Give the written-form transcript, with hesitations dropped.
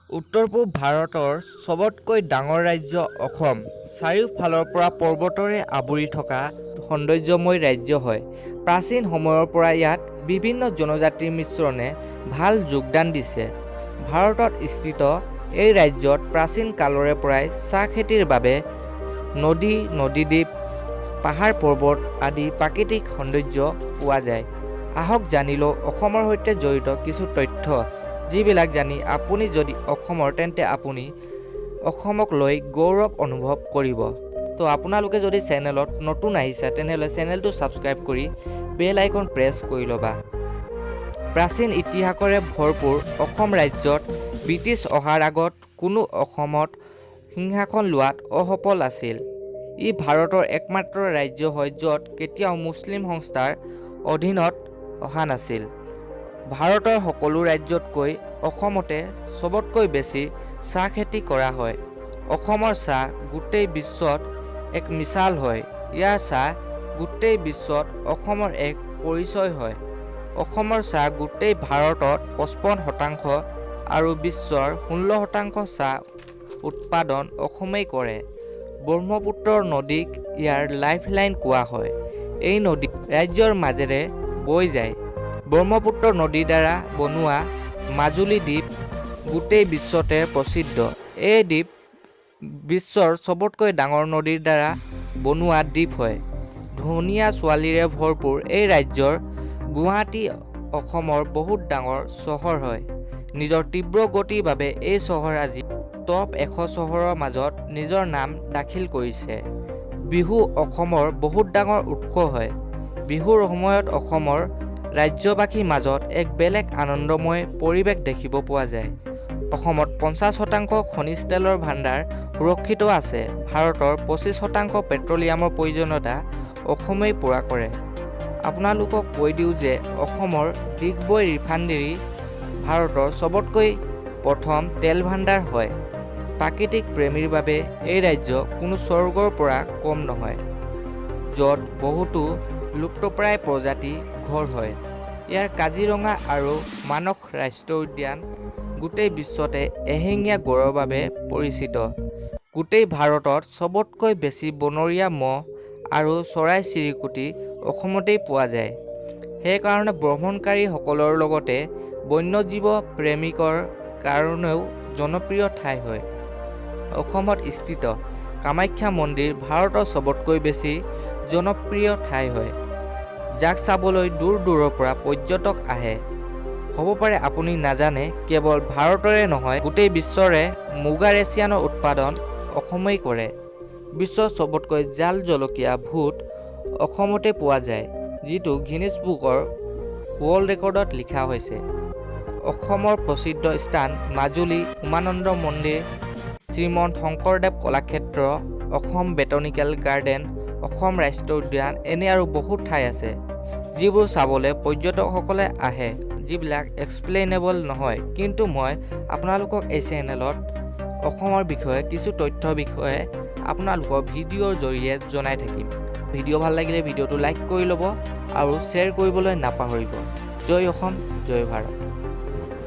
উত্তৰ-পূব ভাৰতৰ সবতকৈ ডাঙৰ ৰাজ্য অসম চাৰিওফালৰ পৰা পৰ্বতৰে আৱৰি থকা সৌন্দৰ্যময় ৰাজ্য হয়। প্ৰাচীন সময়ৰ পৰা ইয়াত বিভিন্ন জনজাতিৰ মিশ্ৰণে ভাল যোগদান দিছে। ভাৰতত স্থিত এই ৰাজ্যত প্ৰাচীন কালৰে পৰাই চাহ খেতিৰ বাবে নদী, নদীদ্বীপ, পাহাৰ পৰ্বত আদি প্ৰাকৃতিক সৌন্দৰ্য পোৱা যায়। আহক জানি লওঁ অসমৰ সৈতে জড়িত কিছু তথ্য, যিবিলাক জানি আপুনি যদি অসমৰ তেন্তে আপুনি অসমক লৈ গৌৰৱ অনুভৱ কৰিব। তো আপোনালোকে যদি চেনেলত নতুন আহিছে তেনেহ'লে চেনেলটো ছাবস্ক্ৰাইব কৰি বেল আইকন প্ৰেছ কৰি ল'বা। প্ৰাচীন ইতিহাসৰে ভৰপূৰ অসম ৰাজ্যত ব্ৰিটিছ অহাৰ আগত কোনো অসমত সিংহাসন লোৱাত অসফল আছিল। ই ভাৰতৰ একমাত্ৰ ৰাজ্য হয় য'ত কেতিয়াও মুছলিম সংস্থাৰ অধীনত অহা নাছিল। ভাৰতৰ সকলো ৰাজ্যতকৈ অসমতে সবতকৈ বেছি চাহ খেতি কৰা হয়। অসমৰ চাহ গোটেই বিশ্বত এক মিছাল হয়। ইয়াৰ চাহ গোটেই বিশ্বত অসমৰ এক পৰিচয় হয়। অসমৰ চাহ গোটেই ভাৰতত 55% আৰু বিশ্বৰ 16% চাহ উৎপাদন অসমেই কৰে। ব্ৰহ্মপুত্ৰ নদীক ইয়াৰ লাইফলাইন কোৱা হয়। এই নদী ৰাজ্যৰ মাজেৰে বৈ যায়। ব্ৰহ্মপুত্ৰ নদীৰ দ্বাৰা বনোৱা মাজুলী দ্বীপ গোটেই বিশ্বতে প্ৰসিদ্ধ। এই দ্বীপ বিশ্বৰ সবতকৈ ডাঙৰ নদীৰ দ্বাৰা বনোৱা দ্বীপ হয়। ধুনীয়া ছোৱালীৰে ভৰপূৰ এই ৰাজ্যৰ গুৱাহাটী অসমৰ বহুত ডাঙৰ চহৰ হয়। নিজৰ তীব্ৰ গতিৰ বাবে এই চহৰ আজি টপ 100 চহৰৰ মাজত নিজৰ নাম দাখিল কৰিছে। বিহু অসমৰ বহুত ডাঙৰ উৎস হয়। বিহুৰ সময়ত অসমৰ ৰাজ্যবাসীৰ মাজত এক বেলেগ আনন্দময় পৰিৱেশ দেখিব পোৱা যায়। অসমত 50% খনিজ তেলৰ ভাণ্ডাৰ সুৰক্ষিত আছে। ভাৰতৰ 25% পেট্ৰলিয়ামৰ প্ৰয়োজনীয়তা অসমেই পূৰা কৰে। আপোনালোকক কৈ দিওঁ যে অসমৰ ডিগবৈ ৰিফাইনেৰী ভাৰতৰ সবতকৈ প্ৰথম তেল ভাণ্ডাৰ হয়। প্ৰাকৃতিক প্ৰেমীৰ বাবে এই ৰাজ্য কোনো স্বৰ্গৰ পৰা কম নহয়, য'ত বহুতো লুপ্তপ্ৰায় প্ৰজাতি ঘৰ হয়। ইয়াৰ কাজিৰঙা আৰু মানস ৰাষ্ট্ৰীয় উদ্যান গোটেই বিশ্বতে এশিঙীয়া গঁড়ৰ বাবে পৰিচিত। গোটেই ভাৰতত সবতকৈ বেছি বনৰীয়া মহ আৰু চৰাই-চিৰিকটি অসমতেই পোৱা যায়। সেইকাৰণে ভ্ৰমণকাৰীসকলৰ লগতে বন্যজীৱ প্ৰেমিকৰ কাৰণেও জনপ্ৰিয় ঠাই হয়। অসমত স্থিত কামাখ্যা মন্দিৰ ভাৰতৰ সবতকৈ বেছি জনপ্ৰিয় ঠাই হয়, যাক চাবলৈ দূৰ দূৰৰ পৰা পৰ্যটক আহে। হ'ব পাৰে আপুনি নাজানে, কেৱল ভাৰতৰে নহয় গোটেই বিশ্বৰে মুগা ৰেচিয়ানৰ উৎপাদন অসমেই কৰে। বিশ্বৰ সবতকৈ জাল জলকীয়া ভূত অসমতে পোৱা যায়, যিটো গিনিজ বুকৰ ৱৰ্ল্ড ৰেকৰ্ডত লিখা হৈছে। অসমৰ প্ৰসিদ্ধ স্থান মাজুলী, উমানন্দ মন্দিৰ, শ্ৰীমন্ত শংকৰদেৱ কলাক্ষেত্ৰ, অসম বটানিকেল গাৰ্ডেন, অসম ৰাষ্ট্ৰীয় উদ্যান, এনে আৰু বহুত ঠাই আছে যিবোৰ চাবলৈ পৰ্যটকসকলে আহে, যিবিলাক এক্সপ্লেইনেবল নহয়। কিন্তু মই আপোনালোকক এই চেনেলত অসমৰ বিষয়ে কিছু তথ্যৰ বিষয়ে আপোনালোকক ভিডিঅ'ৰ জৰিয়তে জনাই থাকিম। ভিডিঅ' ভাল লাগিলে ভিডিঅ'টো লাইক কৰি ল'ব আৰু শ্বেয়াৰ কৰিবলৈ নাপাহৰিব। জয় অসম, জয় ভাৰত।